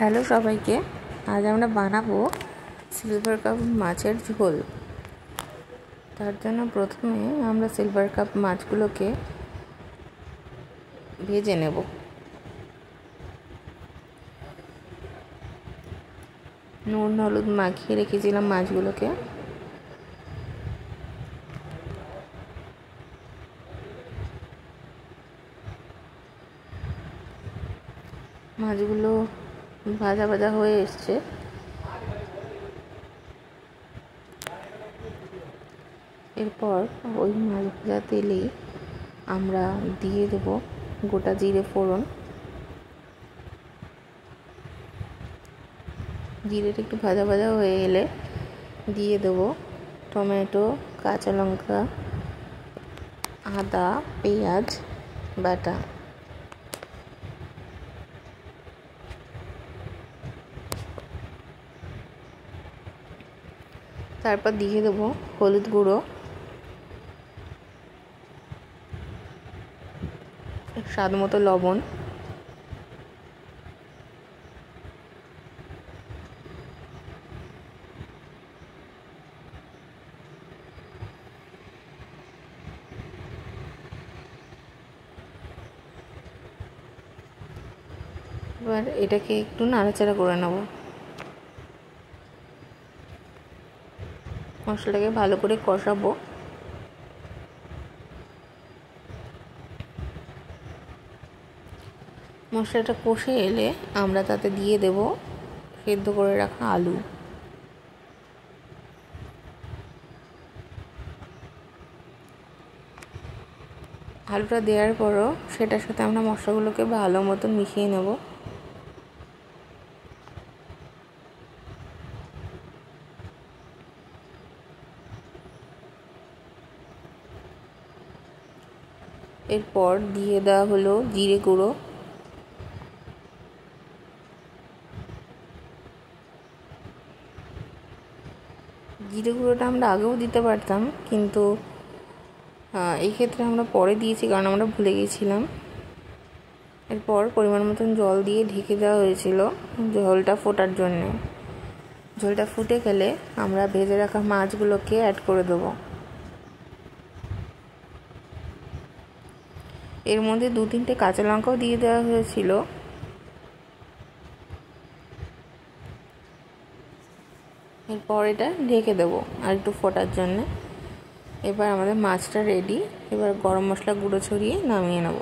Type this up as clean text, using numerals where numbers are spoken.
Hello সবাইকে, আজ আমরা বানাবো সিলভার কাপ মাছের ঝোল। তার জন্য প্রথমে আমরা সিলভার কাপ মাছগুলোকে ভেজে নেব। নুন হলুদ মাখিয়ে রেখেছিলাম মাছগুলোকে। মাছগুলো ভাজা ভাজা হয়ে এসছে। এরপর ওই মাছ ভাজা তেলেই আমরা দিয়ে দেব গোটা জিরে ফোড়ন। জিরেটা একটু ভাজা ভাজা হয়ে এলে দিয়ে দেব টমেটো, কাঁচা লঙ্কা, আদা, পেঁয়াজ বাটা। তারপর দিয়ে দেব হলুদ গুঁড়ো, স্বাদ মতো লবণ, এবার এটাকে একটু নাড়াচাড়া করে নেব। মশলাটাকে ভালো করে কষাবো। মশলাটা কষে এলে আমরা তাতে দিয়ে দেব সেদ্ধ করে রাখা আলু। আলুটা দেওয়ার পরও সেটার সাথে আমরা মশলাগুলোকে ভালো মতন মিশিয়ে নেব। এরপর দিয়ে দেওয়া হলো জিরে গুঁড়ো, জিরে গুঁড়োটা আমরা আগেও দিতে পারতাম, কিন্তু এই ক্ষেত্রে আমরা পরে দিয়েছি কারণ আমরা ভুলে গেছিলাম। এরপর পরিমাণ মতন জল দিয়ে ঢেকে দেওয়া হয়েছিল ঝোলটা ফোটার জন্য। ঝোলটা ফুটে গেলে আমরা ভেজে রাখা মাছগুলোকে অ্যাড করে দেবো। এর মধ্যে 2-3টে কাঁচা লঙ্কাও দিয়ে দেওয়া হয়েছিল। এরপর এটা ঢেকে দেবো আর একটু ফোটার জন্য। এবার আমাদের মাছটা রেডি। এবার গরম মশলা গুঁড়ো ছড়িয়ে নামিয়ে নেব।